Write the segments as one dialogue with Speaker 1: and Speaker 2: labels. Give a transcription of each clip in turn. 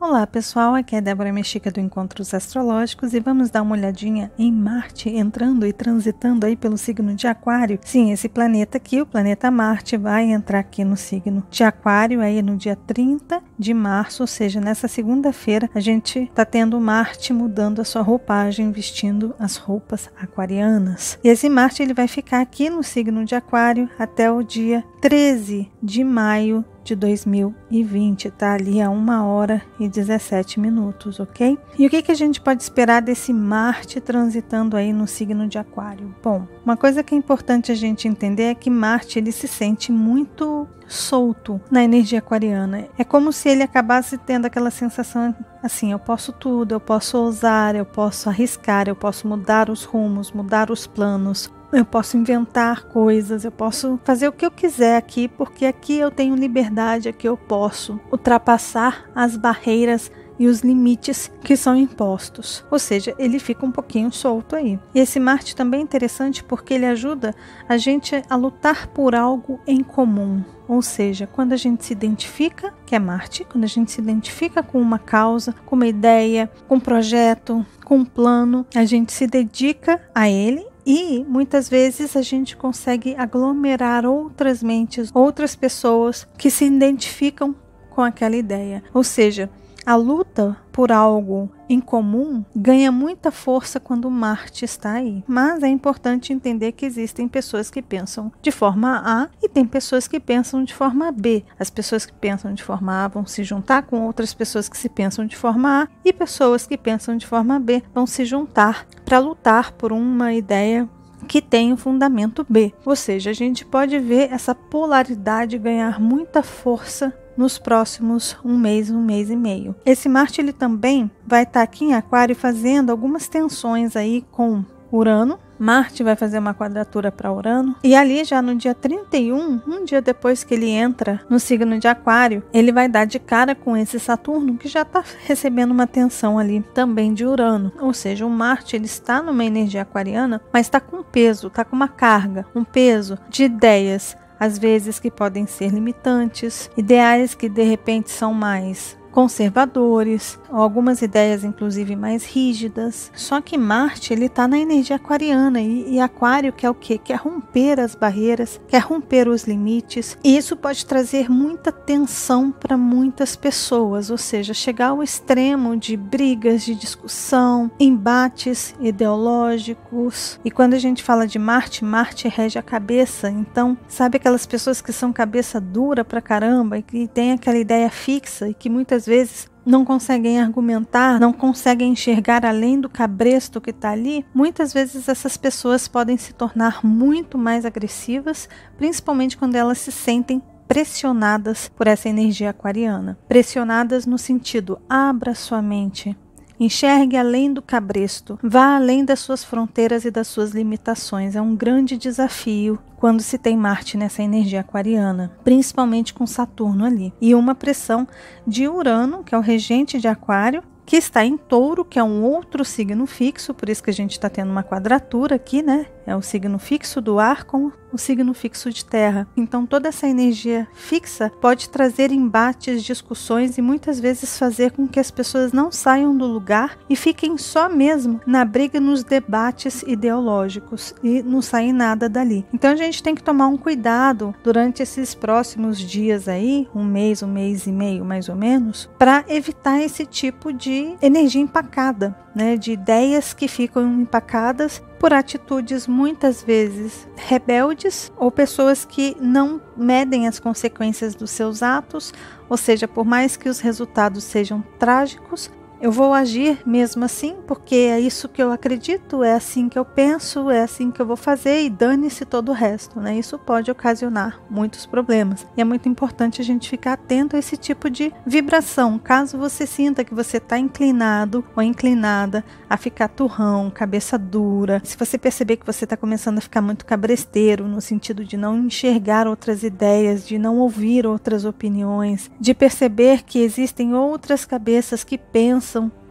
Speaker 1: Olá pessoal, aqui é Débora Mexica do Encontros Astrológicos e vamos dar uma olhadinha em Marte entrando e transitando aí pelo signo de Aquário. Sim, esse planeta aqui, o planeta Marte, vai entrar aqui no signo de Aquário aí no dia 30 de março, ou seja, nessa segunda-feira a gente está tendo Marte mudando a sua roupagem, vestindo as roupas aquarianas. E esse Marte ele vai ficar aqui no signo de Aquário até o dia 13 de maio de 2020, tá ali a 1h17, ok? E o que a gente pode esperar desse Marte transitando aí no signo de Aquário? Bom, uma coisa que é importante a gente entender é que Marte ele se sente muito solto na energia aquariana. É como se ele acabasse tendo aquela sensação assim, eu posso tudo, eu posso ousar, eu posso arriscar, eu posso mudar os rumos, mudar os planos. Eu posso inventar coisas, eu posso fazer o que eu quiser aqui, porque aqui eu tenho liberdade, aqui eu posso ultrapassar as barreiras e os limites que são impostos. Ou seja, ele fica um pouquinho solto aí. E esse Marte também é interessante porque ele ajuda a gente a lutar por algo em comum. Ou seja, quando a gente se identifica, que é Marte, quando a gente se identifica com uma causa, com uma ideia, com um projeto, com um plano, a gente se dedica a ele. E muitas vezes a gente consegue aglomerar outras mentes, outras pessoas que se identificam com aquela ideia. Ou seja, a luta por algo em comum ganha muita força quando Marte está aí. Mas é importante entender que existem pessoas que pensam de forma A e tem pessoas que pensam de forma B. As pessoas que pensam de forma A vão se juntar com outras pessoas que se pensam de forma A e pessoas que pensam de forma B vão se juntar para lutar por uma ideia que tem o fundamento B. Ou seja, a gente pode ver essa polaridade ganhar muita força nos próximos um mês e meio. Esse Marte ele também vai estar aqui em Aquário fazendo algumas tensões aí com Urano. Marte vai fazer uma quadratura para Urano e ali já no dia 31, um dia depois que ele entra no signo de Aquário, ele vai dar de cara com esse Saturno que já está recebendo uma tensão ali também de Urano. Ou seja, o Marte ele está numa energia aquariana, mas está com peso, está com uma carga, um peso de ideias, às vezes que podem ser limitantes, ideais que de repente são mais conservadores, ou algumas ideias inclusive mais rígidas. Só que Marte ele está na energia aquariana e Aquário quer o quê? Quer romper as barreiras, quer romper os limites, e isso pode trazer muita tensão para muitas pessoas, ou seja, chegar ao extremo de brigas, de discussão, embates ideológicos. E quando a gente fala de Marte, Marte rege a cabeça, então sabe aquelas pessoas que são cabeça dura pra caramba e que tem aquela ideia fixa e que muitas vezes não conseguem argumentar, não conseguem enxergar além do cabresto que está ali. Muitas vezes essas pessoas podem se tornar muito mais agressivas, principalmente quando elas se sentem pressionadas por essa energia aquariana. Pressionadas no sentido, abra sua mente, enxergue além do cabresto, vá além das suas fronteiras e das suas limitações. É um grande desafio quando se tem Marte nessa energia aquariana, principalmente com Saturno ali. E uma pressão de Urano, que é o regente de Aquário, que está em Touro, que é um outro signo fixo, por isso que a gente está tendo uma quadratura aqui, né? É o signo fixo do ar com o signo fixo de terra. Então toda essa energia fixa pode trazer embates, discussões e muitas vezes fazer com que as pessoas não saiam do lugar e fiquem só mesmo na briga, nos debates ideológicos e não saem nada dali. Então a gente tem que tomar um cuidado durante esses próximos dias aí, um mês e meio mais ou menos, para evitar esse tipo de energia empacada, né, de ideias que ficam empacadas por atitudes muitas vezes rebeldes ou pessoas que não medem as consequências dos seus atos, ou seja, por mais que os resultados sejam trágicos, eu vou agir mesmo assim, porque é isso que eu acredito, é assim que eu penso, é assim que eu vou fazer e dane-se todo o resto, né? Isso pode ocasionar muitos problemas. E é muito importante a gente ficar atento a esse tipo de vibração. Caso você sinta que você está inclinado ou inclinada a ficar turrão, cabeça dura, se você perceber que você está começando a ficar muito cabresteiro, no sentido de não enxergar outras ideias, de não ouvir outras opiniões, de perceber que existem outras cabeças que pensam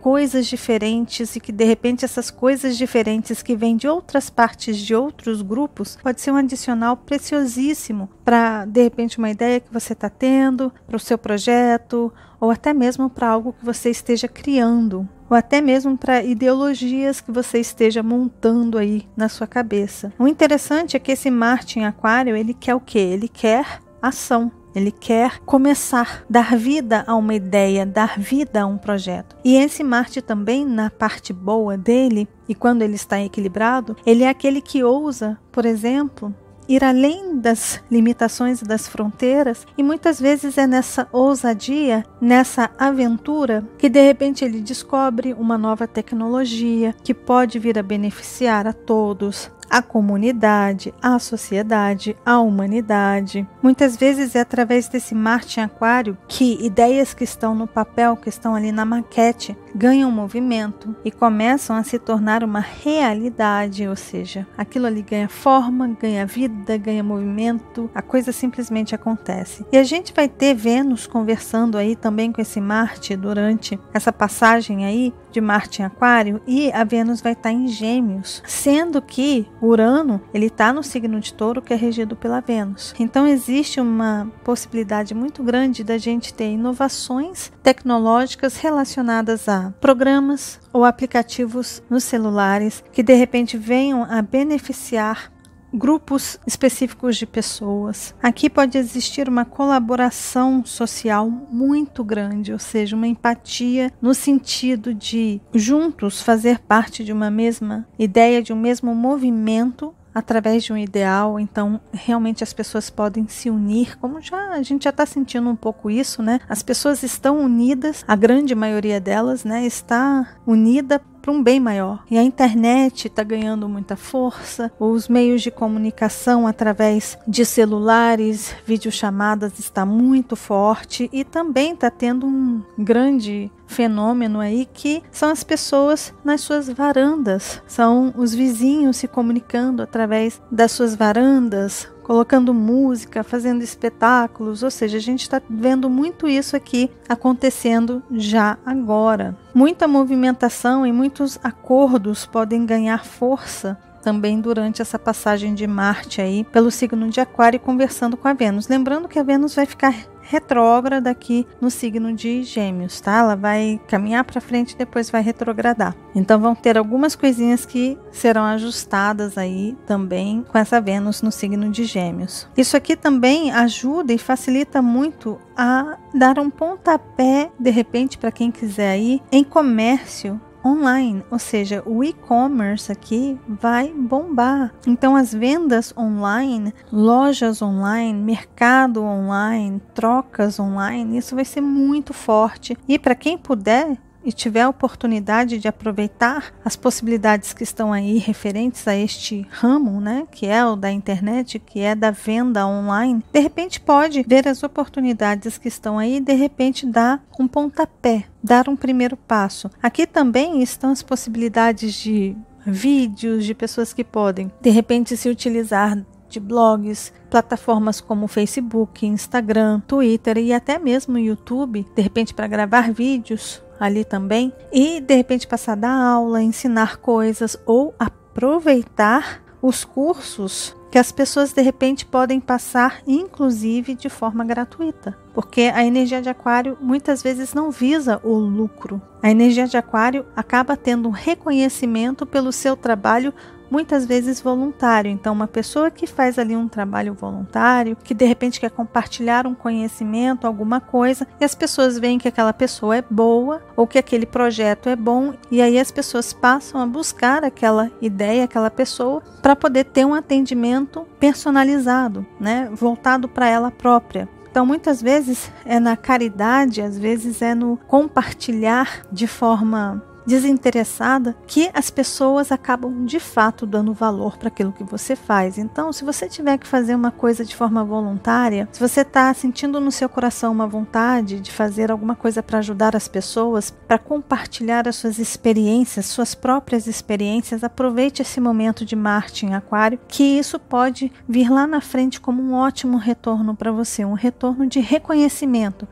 Speaker 1: coisas diferentes e que de repente essas coisas diferentes que vêm de outras partes de outros grupos pode ser um adicional preciosíssimo para de repente uma ideia que você está tendo, para o seu projeto ou até mesmo para algo que você esteja criando, ou até mesmo para ideologias que você esteja montando aí na sua cabeça. O interessante é que esse Marte em Aquário, ele quer o quê? Ele quer ação. Ele quer começar, dar vida a uma ideia, dar vida a um projeto. E esse Marte também, na parte boa dele, e quando ele está equilibrado, ele é aquele que ousa, por exemplo, ir além das limitações e das fronteiras, e muitas vezes é nessa ousadia, nessa aventura, que de repente ele descobre uma nova tecnologia que pode vir a beneficiar a todos, a comunidade, a sociedade, a humanidade. Muitas vezes é através desse Marte em Aquário que ideias que estão no papel, que estão ali na maquete, ganham movimento e começam a se tornar uma realidade, ou seja, aquilo ali ganha forma, ganha vida, ganha movimento, a coisa simplesmente acontece. E a gente vai ter Vênus conversando aí também com esse Marte durante essa passagem aí de Marte em Aquário, e a Vênus vai estar em Gêmeos, sendo que Urano, ele está no signo de Touro, que é regido pela Vênus. Então existe uma possibilidade muito grande da gente ter inovações tecnológicas relacionadas a programas ou aplicativos nos celulares que de repente venham a beneficiar grupos específicos de pessoas. Aqui pode existir uma colaboração social muito grande, ou seja, uma empatia no sentido de juntos fazer parte de uma mesma ideia, de um mesmo movimento através de um ideal. Então realmente as pessoas podem se unir, como a gente já está sentindo um pouco isso, né? As pessoas estão unidas, a grande maioria delas, né, está unida para um bem maior. E a internet está ganhando muita força, os meios de comunicação através de celulares, videochamadas está muito forte, e também está tendo um grande fenômeno aí que são as pessoas nas suas varandas, são os vizinhos se comunicando através das suas varandas, colocando música, fazendo espetáculos, ou seja, a gente está vendo muito isso aqui acontecendo já agora. Muita movimentação e muitos acordos podem ganhar força também durante essa passagem de Marte aí pelo signo de Aquário, conversando com a Vênus. Lembrando que a Vênus vai ficar retrógrada aqui no signo de Gêmeos, tá? Ela vai caminhar para frente e depois vai retrogradar. Então vão ter algumas coisinhas que serão ajustadas aí também com essa Vênus no signo de Gêmeos. Isso aqui também ajuda e facilita muito a dar um pontapé, de repente, para quem quiser ir em comércio online, ou seja, o e-commerce aqui vai bombar. Então as vendas online, lojas online, mercado online, trocas online, isso vai ser muito forte. E para quem puder e tiver a oportunidade de aproveitar as possibilidades que estão aí referentes a este ramo, né, que é o da internet, que é da venda online, de repente pode ver as oportunidades que estão aí e de repente dar um pontapé, dar um primeiro passo. Aqui também estão as possibilidades de vídeos, de pessoas que podem de repente se utilizar de blogs, plataformas como Facebook, Instagram, Twitter e até mesmo YouTube, de repente para gravar vídeos ali também, e de repente passar a dar aula, ensinar coisas ou aproveitar os cursos que as pessoas de repente podem passar, inclusive de forma gratuita, porque a energia de Aquário muitas vezes não visa o lucro. A energia de Aquário acaba tendo um reconhecimento pelo seu trabalho, muitas vezes voluntário. Então uma pessoa que faz ali um trabalho voluntário, que de repente quer compartilhar um conhecimento, alguma coisa, e as pessoas veem que aquela pessoa é boa ou que aquele projeto é bom, e aí as pessoas passam a buscar aquela ideia, aquela pessoa, para poder ter um atendimento personalizado, né, voltado para ela própria. Então muitas vezes é na caridade, às vezes é no compartilhar de forma desinteressada que as pessoas acabam de fato dando valor para aquilo que você faz. Então, se você tiver que fazer uma coisa de forma voluntária, se você está sentindo no seu coração uma vontade de fazer alguma coisa para ajudar as pessoas, para compartilhar as suas experiências, suas próprias experiências, aproveite esse momento de Marte em Aquário, que isso pode vir lá na frente como um ótimo retorno para você, um retorno de reconhecimento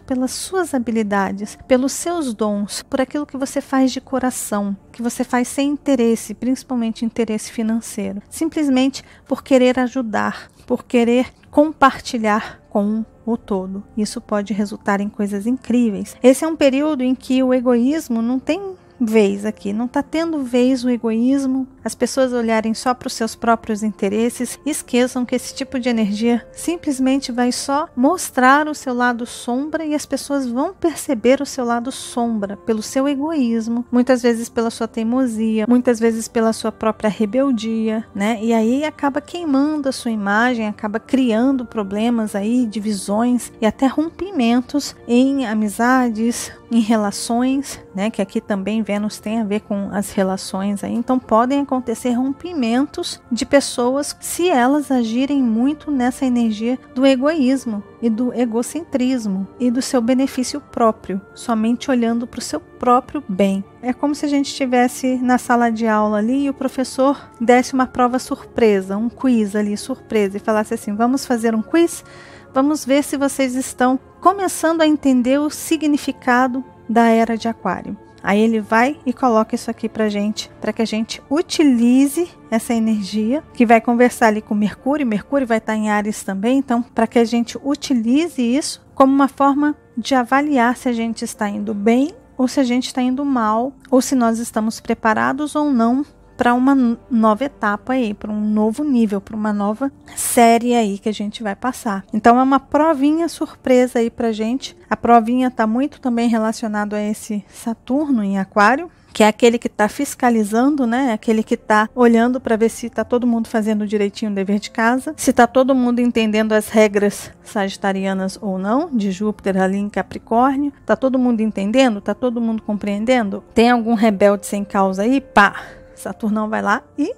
Speaker 1: pelas suas habilidades, pelos seus dons, por aquilo que você faz de coração, que você faz sem interesse, principalmente interesse financeiro, simplesmente por querer ajudar, por querer compartilhar com o todo. Isso pode resultar em coisas incríveis. Esse é um período em que o egoísmo não tem vez aqui, não está tendo vez o egoísmo, as pessoas olharem só para os seus próprios interesses. Esqueçam que esse tipo de energia simplesmente vai só mostrar o seu lado sombra, e as pessoas vão perceber o seu lado sombra pelo seu egoísmo, muitas vezes pela sua teimosia, muitas vezes pela sua própria rebeldia, né? E aí acaba queimando a sua imagem, acaba criando problemas aí, divisões e até rompimentos em amizades, em relações, né? Que aqui também Vênus tem a ver com as relações aí. Então podem acontecer rompimentos de pessoas se elas agirem muito nessa energia do egoísmo e do egocentrismo e do seu benefício próprio, somente olhando para o seu próprio bem. É como se a gente estivesse na sala de aula ali e o professor desse uma prova surpresa, um quiz ali surpresa, e falasse assim: vamos fazer um quiz? Vamos ver se vocês estão começando a entender o significado da era de Aquário. Aí ele vai e coloca isso aqui pra gente, para que a gente utilize essa energia, que vai conversar ali com Mercúrio vai estar em Áries também, então para que a gente utilize isso como uma forma de avaliar se a gente está indo bem ou se a gente está indo mal, ou se nós estamos preparados ou não para uma nova etapa aí, para um novo nível, para uma nova série aí que a gente vai passar. Então é uma provinha surpresa aí pra gente. A provinha está muito também relacionado a esse Saturno em Aquário, que é aquele que está fiscalizando, né? Aquele que está olhando para ver se está todo mundo fazendo direitinho o dever de casa, se está todo mundo entendendo as regras sagitarianas ou não, de Júpiter ali em Capricórnio. Está todo mundo entendendo? Está todo mundo compreendendo? Tem algum rebelde sem causa aí? Pá! Saturnão vai lá e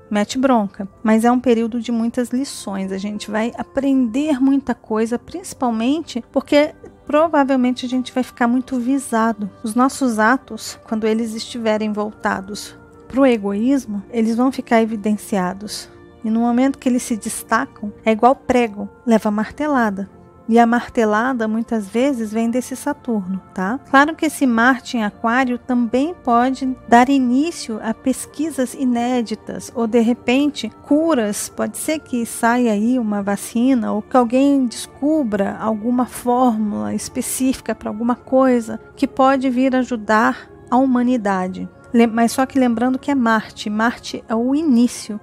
Speaker 1: mete bronca. Mas é um período de muitas lições. A gente vai aprender muita coisa, principalmente porque provavelmente a gente vai ficar muito visado. Os nossos atos, quando eles estiverem voltados para o egoísmo, eles vão ficar evidenciados. E no momento que eles se destacam, é igual prego, leva martelada. E a martelada muitas vezes vem desse Saturno, tá? Claro que esse Marte em Aquário também pode dar início a pesquisas inéditas, ou de repente curas. Pode ser que saia aí uma vacina, ou que alguém descubra alguma fórmula específica para alguma coisa que pode vir ajudar a humanidade. Mas só que lembrando que é Marte. Marte é o início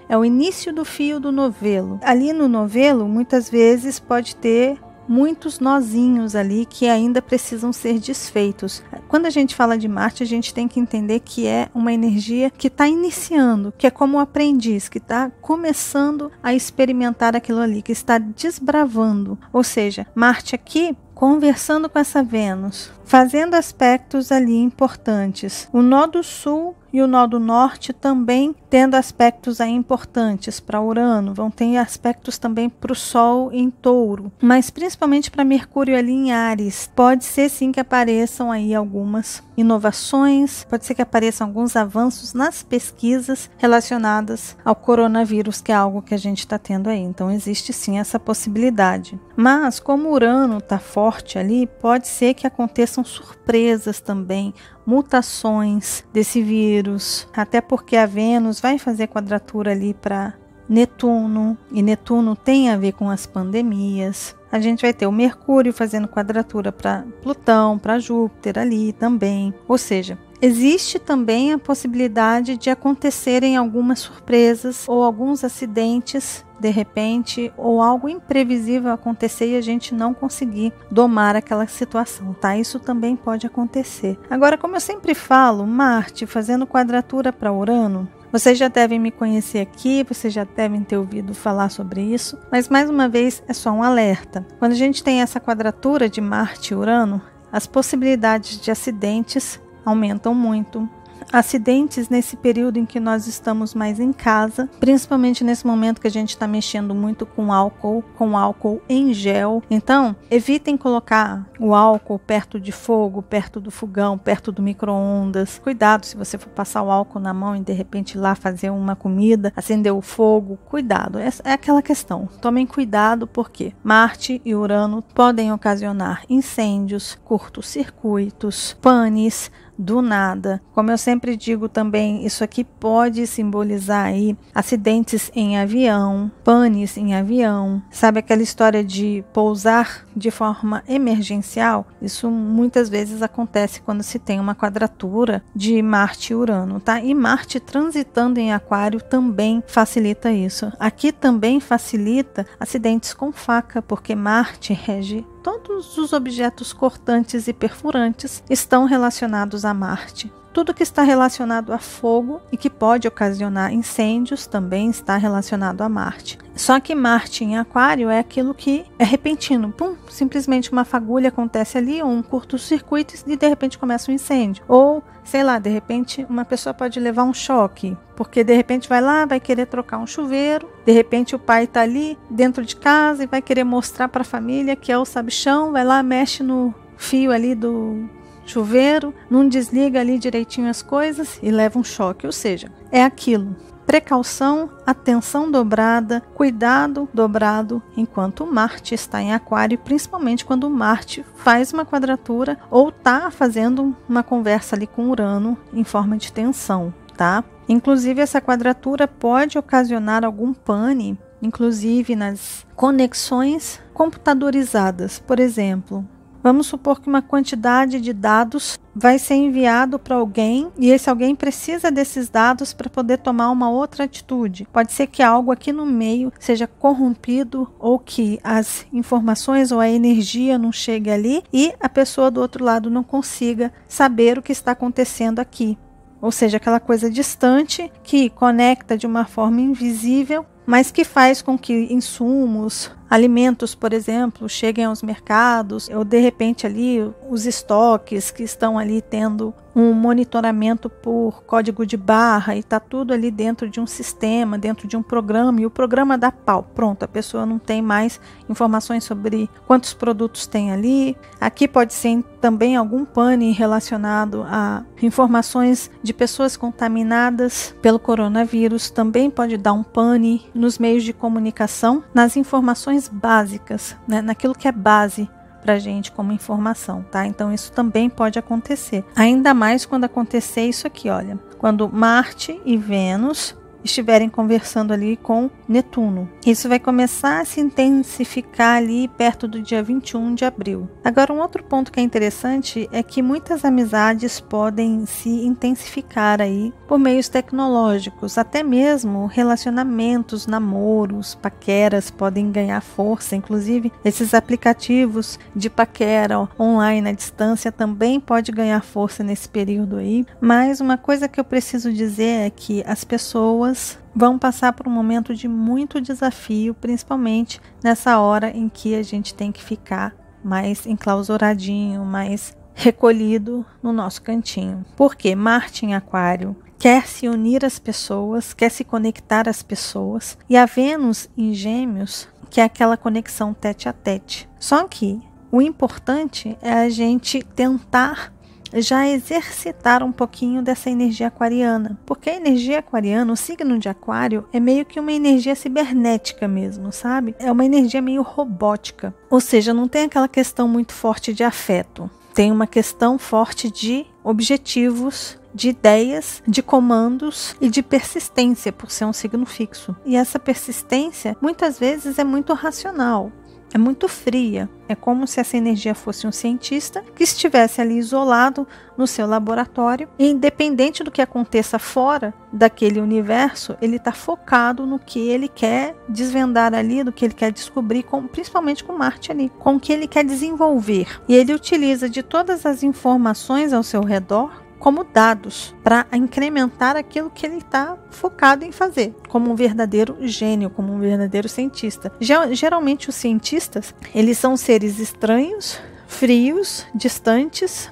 Speaker 1: do fio do novelo. Ali no novelo, muitas vezes pode ter muitos nozinhos ali que ainda precisam ser desfeitos. Quando a gente fala de Marte, a gente tem que entender que é uma energia que está iniciando, que é como um aprendiz, que está começando a experimentar aquilo ali, que está desbravando. Ou seja, Marte aqui conversando com essa Vênus, fazendo aspectos ali importantes. O nó do sul e o nó do norte também tendo aspectos aí importantes para Urano, vão ter aspectos também para o Sol em Touro, mas principalmente para Mercúrio ali em Áries. Pode ser sim que apareçam aí algumas inovações, pode ser que apareçam alguns avanços nas pesquisas relacionadas ao coronavírus, que é algo que a gente está tendo aí. Então existe sim essa possibilidade. Mas como Urano está forte ali, pode ser que aconteçam surpresas também, mutações desse vírus, até porque a Vênus vai fazer quadratura ali para Netuno, e Netuno tem a ver com as pandemias. A gente vai ter o Mercúrio fazendo quadratura para Plutão, para Júpiter ali também. Ou seja, existe também a possibilidade de acontecerem algumas surpresas ou alguns acidentes de repente, ou algo imprevisível acontecer e a gente não conseguir domar aquela situação, tá? Isso também pode acontecer. Agora, como eu sempre falo, Marte fazendo quadratura para Urano, vocês já devem me conhecer aqui, vocês já devem ter ouvido falar sobre isso, mas mais uma vez é só um alerta. Quando a gente tem essa quadratura de Marte e Urano, as possibilidades de acidentes aumentam muito. Acidentes nesse período em que nós estamos mais em casa, principalmente nesse momento que a gente está mexendo muito com álcool em gel. Então, evitem colocar o álcool perto de fogo, perto do fogão, perto do micro-ondas. Cuidado se você for passar o álcool na mão e de repente ir lá fazer uma comida, acender o fogo. Cuidado, é aquela questão. Tomem cuidado porque Marte e Urano podem ocasionar incêndios, curtos-circuitos, panes, do nada. Como eu sempre digo também, isso aqui pode simbolizar aí acidentes em avião, panes em avião. Sabe aquela história de pousar de forma emergencial? Isso muitas vezes acontece quando se tem uma quadratura de Marte e Urano, tá? E Marte transitando em Aquário também facilita isso. Aqui também facilita acidentes com faca, porque Marte rege todos os objetos cortantes e perfurantes estão relacionados a Marte. Tudo que está relacionado a fogo e que pode ocasionar incêndios também está relacionado a Marte. Só que Marte em Aquário é aquilo que é repentino. Pum, simplesmente uma fagulha acontece ali, ou um curto-circuito e de repente começa um incêndio. Ou, sei lá, de repente uma pessoa pode levar um choque, porque de repente vai lá, vai querer trocar um chuveiro, de repente o pai está ali dentro de casa e vai querer mostrar para a família que é o sabichão, vai lá, mexe no fio ali do chuveiro, não desliga ali direitinho as coisas e leva um choque. Ou seja, é aquilo. Precaução, atenção dobrada, cuidado dobrado enquanto Marte está em Aquário, principalmente quando Marte faz uma quadratura ou está fazendo uma conversa ali com Urano em forma de tensão, tá? Inclusive essa quadratura pode ocasionar algum pane, inclusive nas conexões computadorizadas. Por exemplo, vamos supor que uma quantidade de dados vai ser enviado para alguém e esse alguém precisa desses dados para poder tomar uma outra atitude. Pode ser que algo aqui no meio seja corrompido ou que as informações ou a energia não chegue ali e a pessoa do outro lado não consiga saber o que está acontecendo aqui. Ou seja, aquela coisa distante que conecta de uma forma invisível, mas que faz com que insumos, alimentos, por exemplo, cheguem aos mercados, ou de repente ali os estoques que estão ali tendo um monitoramento por código de barra e está tudo ali dentro de um sistema, dentro de um programa, e o programa dá pau. Pronto, a pessoa não tem mais informações sobre quantos produtos tem ali. Aqui pode ser também algum pane relacionado a informações de pessoas contaminadas pelo coronavírus, também pode dar um pane nos meios de comunicação, nas informações básicas, né? Naquilo que é base para a gente como informação, tá? Então isso também pode acontecer. Ainda mais quando acontecer isso aqui, olha. Quando Marte e Vênus estiverem conversando ali com Netuno. Isso vai começar a se intensificar ali perto do dia 21 de abril. Agora, um outro ponto que é interessante é que muitas amizades podem se intensificar aí por meios tecnológicos, até mesmo relacionamentos, namoros, paqueras podem ganhar força, inclusive esses aplicativos de paquera online à distância também pode ganhar força nesse período aí. Mas uma coisa que eu preciso dizer é que as pessoas vão passar por um momento de muito desafio, principalmente nessa hora em que a gente tem que ficar mais enclausuradinho, mais recolhido no nosso cantinho. Porque Marte em Aquário quer se unir às pessoas, quer se conectar às pessoas, e a Vênus em Gêmeos, que é aquela conexão tete a tete. Só que o importante é a gente tentar já exercitar um pouquinho dessa energia aquariana, porque a energia aquariana, o signo de Aquário, é meio que uma energia cibernética mesmo, sabe? É uma energia meio robótica, ou seja, não tem aquela questão muito forte de afeto, tem uma questão forte de objetivos, de ideias, de comandos e de persistência, por ser um signo fixo. E essa persistência muitas vezes é muito racional. É muito fria, é como se essa energia fosse um cientista que estivesse ali isolado no seu laboratório e independente do que aconteça fora daquele universo, ele está focado no que ele quer desvendar ali, do que ele quer descobrir, principalmente com Marte ali, com o que ele quer desenvolver. E ele utiliza de todas as informações ao seu redor como dados para incrementar aquilo que ele está focado em fazer, como um verdadeiro gênio, como um verdadeiro cientista. Geralmente os cientistas, eles são seres estranhos, frios, distantes,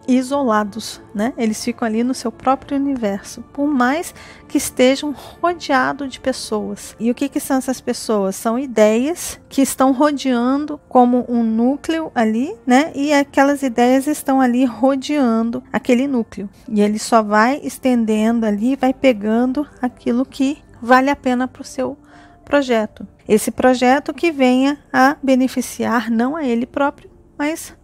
Speaker 1: isolados, né? Eles ficam ali no seu próprio universo, por mais que estejam rodeados de pessoas. E o que são essas pessoas? São ideias que estão rodeando como um núcleo ali, né? E aquelas ideias estão ali rodeando aquele núcleo. E ele só vai estendendo ali, vai pegando aquilo que vale a pena para o seu projeto. Esse projeto que venha a beneficiar não a ele próprio, mas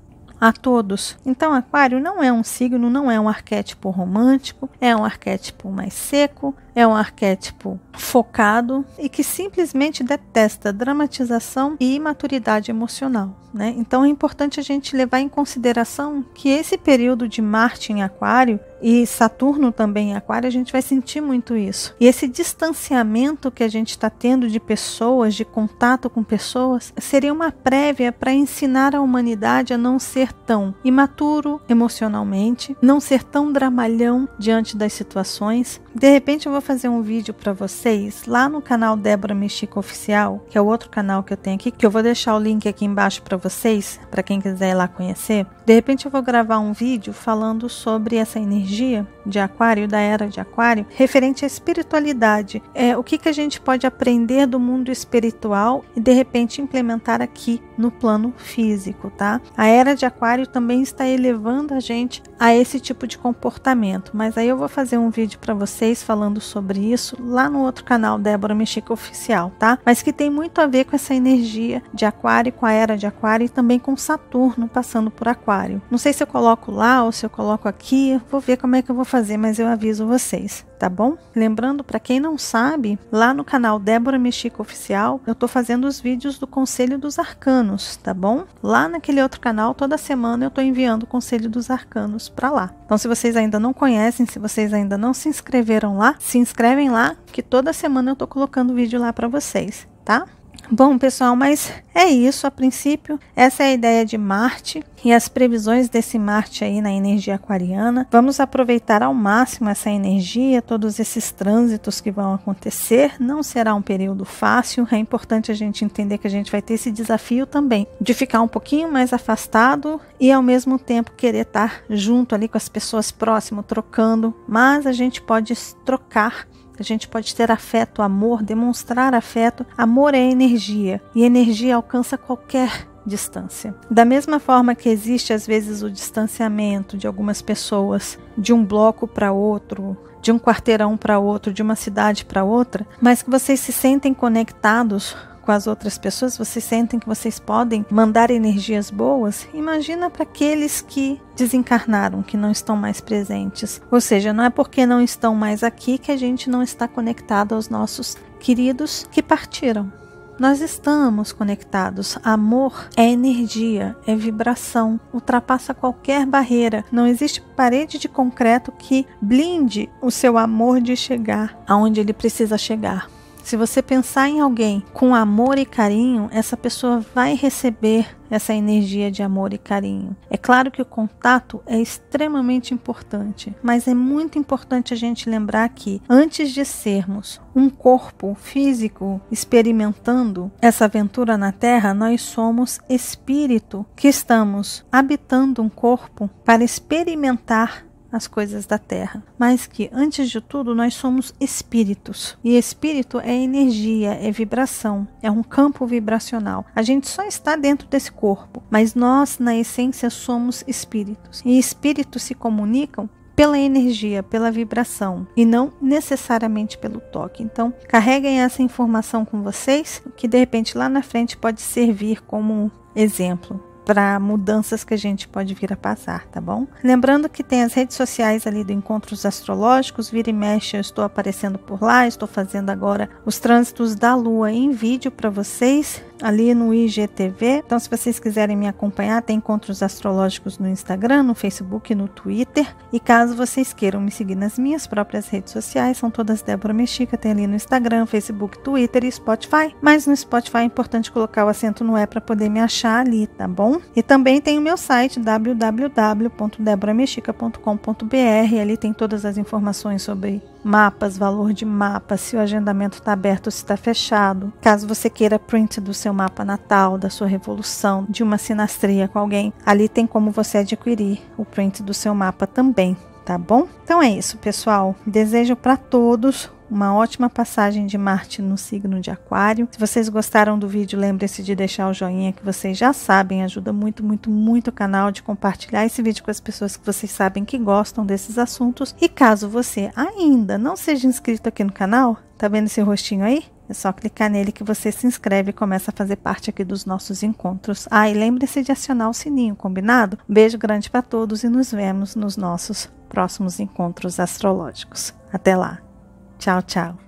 Speaker 1: a todos. Então, Aquário não é um signo, não é um arquétipo romântico, é um arquétipo mais seco, é um arquétipo focado e que simplesmente detesta dramatização e imaturidade emocional, né? Então é importante a gente levar em consideração que esse período de Marte em Aquário e Saturno também em Aquário, a gente vai sentir muito isso. E esse distanciamento que a gente está tendo de pessoas, de contato com pessoas, seria uma prévia para ensinar a humanidade a não ser tão imaturo emocionalmente, não ser tão dramalhão diante das situações. De repente eu vou fazer um vídeo para vocês lá no canal Débora Mexica Oficial, que é o outro canal que eu tenho aqui, que eu vou deixar o link aqui embaixo para vocês, para quem quiser ir lá conhecer. De repente eu vou gravar um vídeo falando sobre essa energia de Aquário, da era de Aquário, referente à espiritualidade. O que a gente pode aprender do mundo espiritual e de repente implementar aqui no plano físico, tá? A era de Aquário também está elevando a gente a esse tipo de comportamento, mas aí eu vou fazer um vídeo para vocês falando sobre isso lá no outro canal Débora Mexica Oficial, tá? Mas que tem muito a ver com essa energia de Aquário, com a era de Aquário e também com Saturno passando por Aquário. Não sei se eu coloco lá ou se eu coloco aqui, vou ver como é que eu vou fazer, mas eu aviso vocês, tá bom? Lembrando, para quem não sabe, lá no canal Débora Mexica Oficial, eu tô fazendo os vídeos do Conselho dos Arcanos, tá bom? Lá naquele outro canal, toda semana eu tô enviando o Conselho dos Arcanos para lá. Então, se vocês ainda não conhecem, se vocês ainda não se inscreveram lá, se inscrevem lá, que toda semana eu tô colocando vídeo lá para vocês, tá? Bom, pessoal, mas é isso a princípio. Essa é a ideia de Marte e as previsões desse Marte aí na energia aquariana. Vamos aproveitar ao máximo essa energia, todos esses trânsitos que vão acontecer. Não será um período fácil. É importante a gente entender que a gente vai ter esse desafio também de ficar um pouquinho mais afastado e ao mesmo tempo querer estar junto ali com as pessoas próximas, trocando. Mas a gente pode trocar. A gente pode ter afeto, amor, demonstrar afeto. Amor é energia e energia alcança qualquer distância. Da mesma forma que existe às vezes o distanciamento de algumas pessoas de um bloco para outro, de um quarteirão para outro, de uma cidade para outra, mas que vocês se sentem conectados com as outras pessoas, vocês sentem que vocês podem mandar energias boas, imagina para aqueles que desencarnaram, que não estão mais presentes. Ou seja, não é porque não estão mais aqui que a gente não está conectado aos nossos queridos que partiram. Nós estamos conectados. Amor é energia, é vibração, ultrapassa qualquer barreira. Não existe parede de concreto que blinde o seu amor de chegar aonde ele precisa chegar. Se você pensar em alguém com amor e carinho, essa pessoa vai receber essa energia de amor e carinho. É claro que o contato é extremamente importante, mas é muito importante a gente lembrar que antes de sermos um corpo físico experimentando essa aventura na Terra, nós somos espírito que estamos habitando um corpo para experimentar as coisas da Terra, mas que antes de tudo nós somos espíritos, e espírito é energia, é vibração, é um campo vibracional. A gente só está dentro desse corpo, mas nós na essência somos espíritos, e espíritos se comunicam pela energia, pela vibração e não necessariamente pelo toque. Então carreguem essa informação com vocês, que de repente lá na frente pode servir como exemplo para mudanças que a gente pode vir a passar, tá bom? Lembrando que tem as redes sociais ali do Encontros Astrológicos, vira e mexe eu estou aparecendo por lá, estou fazendo agora os trânsitos da Lua em vídeo para vocês, ali no IGTV. Então, se vocês quiserem me acompanhar, tem Encontros Astrológicos no Instagram, no Facebook, no Twitter. E caso vocês queiram me seguir nas minhas próprias redes sociais, são todas Débora Mexica, tem ali no Instagram, Facebook, Twitter e Spotify. Mas no Spotify é importante colocar o acento no E para poder me achar ali, tá bom? bom? E também tem o meu site www.deboramexica.com.br. Ali tem todas as informações sobre mapas, valor de mapa, se o agendamento está aberto ou se está fechado. Caso você queira print do seu mapa natal, da sua revolução, de uma sinastria com alguém, ali tem como você adquirir o print do seu mapa também, tá bom? Então é isso, pessoal. Desejo para todos uma ótima passagem de Marte no signo de Aquário. Se vocês gostaram do vídeo, lembre-se de deixar o joinha, que vocês já sabem, ajuda muito, muito, muito o canal, de compartilhar esse vídeo com as pessoas que vocês sabem que gostam desses assuntos. E caso você ainda não seja inscrito aqui no canal, tá vendo esse rostinho aí? É só clicar nele que você se inscreve e começa a fazer parte aqui dos nossos encontros. E lembre-se de acionar o sininho, combinado? Beijo grande para todos e nos vemos nos nossos próximos encontros astrológicos. Até lá! Tchau, tchau.